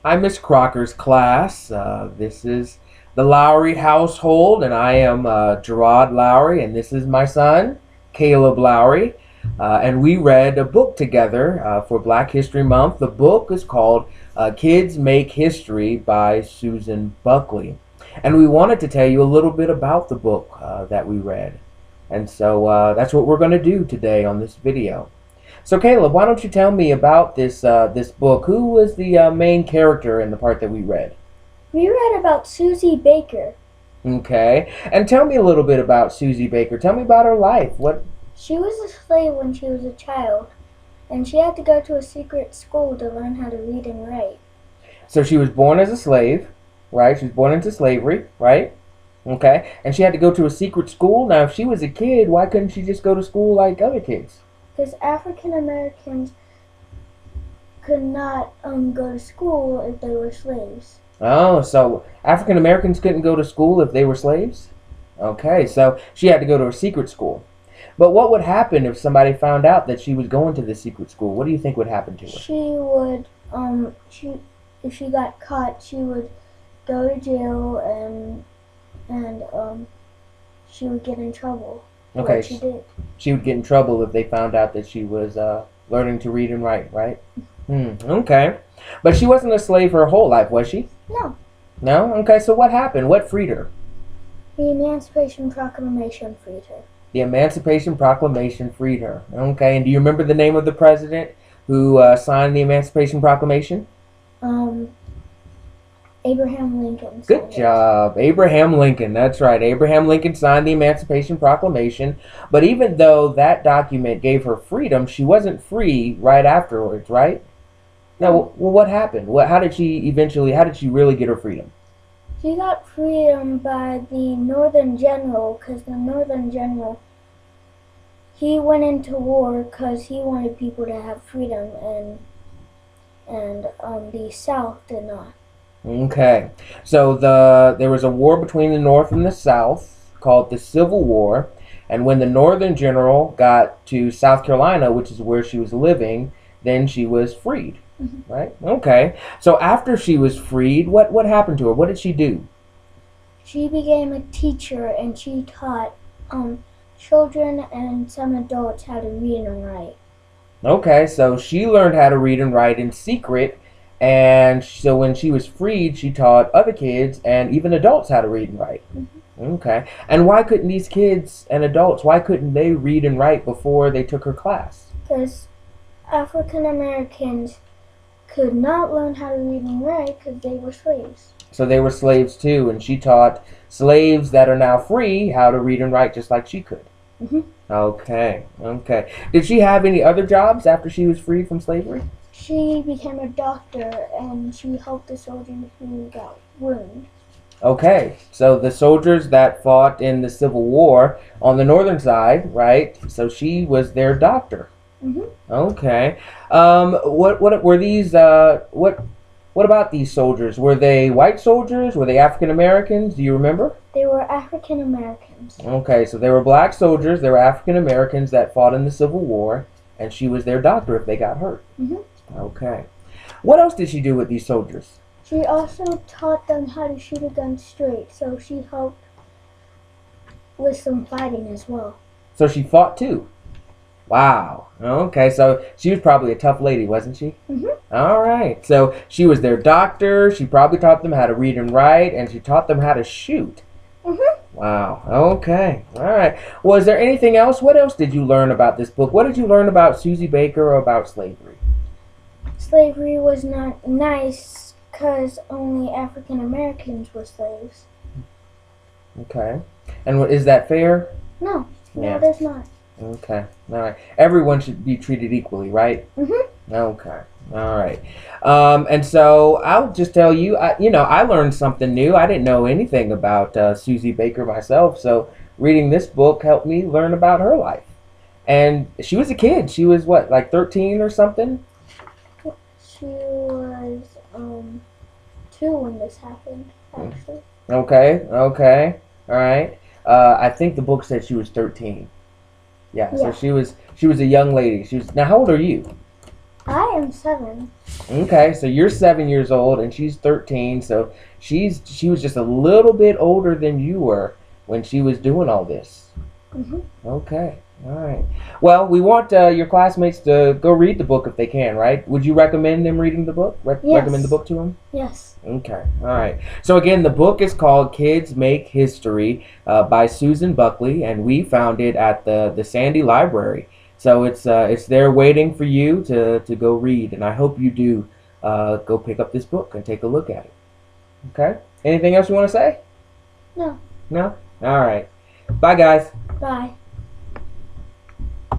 Hi, Miss Crocker's class. This is the Lowry household, and I am Gerard Lowry, and this is my son, Caleb Lowry. And we read a book together for Black History Month. The book is called Kids Make History by Susan Buckley. And we wanted to tell you a little bit about the book that we read. And so that's what we're going to do today on this video. So Caleb, why don't you tell me about this book? Who was the main character in the part that we read? We read about Susie Baker. Okay, and tell me a little bit about Susie Baker. Tell me about her life. What? She was a slave when she was a child, and she had to go to a secret school to learn how to read and write. So she was born as a slave, right? She was born into slavery, right? Okay, and she had to go to a secret school. Now, if she was a kid, why couldn't she just go to school like other kids? Because African Americans could not go to school if they were slaves. Oh, so African Americans couldn't go to school if they were slaves? Okay, so she had to go to a secret school. But what would happen if somebody found out that she was going to this secret school? What do you think would happen to her? She would, if she got caught, she would go to jail and she would get in trouble. Okay, What she did. she would get in trouble if they found out that she was learning to read and write, right? Okay. But she wasn't a slave her whole life, was she? No. No? Okay, so what happened? What freed her? The Emancipation Proclamation freed her. The Emancipation Proclamation freed her. Okay, and do you remember the name of the president who signed the Emancipation Proclamation? Abraham Lincoln. Good job. Abraham Lincoln. That's right. Abraham Lincoln signed the Emancipation Proclamation. But even though that document gave her freedom, she wasn't free right afterwards, right? Now, well, what happened? How did she really get her freedom? She got freedom by the Northern General, because the Northern General, he went into war because he wanted people to have freedom, and the South did not. Okay, so there was a war between the North and the South called the Civil War, and when the Northern general got to South Carolina, which is where she was living, then she was freed, right? Okay, so after she was freed, what happened to her? What did she do? She became a teacher, and she taught children and some adults how to read and write. Okay, so she learned how to read and write in secret. And so when she was freed, she taught other kids and even adults how to read and write. Okay. And why couldn't these kids and adults, why couldn't they read and write before they took her class? Because African Americans could not learn how to read and write because they were slaves. So they were slaves too, and she taught slaves that are now free how to read and write just like she could. Okay. Okay. Did she have any other jobs after she was freed from slavery? She became a doctor, and she helped the soldiers who got wounded. Okay, so the soldiers that fought in the Civil War on the northern side, right? So she was their doctor. Okay. What were these? What about these soldiers? Were they white soldiers? Were they African Americans? Do you remember? They were African Americans. Okay, so they were black soldiers. They were African Americans that fought in the Civil War, and she was their doctor if they got hurt. Okay. What else did she do with these soldiers? She also taught them how to shoot a gun straight, so she helped with some fighting as well. So she fought too? Wow. Okay, so she was probably a tough lady, wasn't she? All right. So she was their doctor. She probably taught them how to read and write, and she taught them how to shoot. Wow. Okay. All right. Well, is there anything else? What else did you learn about this book? What did you learn about Susie Baker or about slavery? Slavery was not nice because only African Americans were slaves. Okay. And is that fair? No. Yeah. No, there's not. Okay. All right. Everyone should be treated equally, right? Okay. All right. And so I'll just tell you, I learned something new. I didn't know anything about Susie Baker myself. So reading this book helped me learn about her life. And she was a kid. She was what, like 13 or something? She was 2 when this happened, actually. Okay. Okay. All right. I think the book said she was 13. Yeah. So she was a young lady. Now how old are you? I am 7. Okay, so you're 7 years old and she's 13, so she was just a little bit older than you were when she was doing all this. Mhm. Okay, all right. Well, we want your classmates to go read the book if they can, right? Would you recommend them reading the book? Recommend the Yes. book to them? Yes. Okay, all right. So again, the book is called Kids Make History by Susan Buckley, and we found it at the Sandy Library. So it's there waiting for you to go read, and I hope you do go pick up this book and take a look at it. Okay. Anything else you want to say? No. No. All right. Bye, guys. Bye.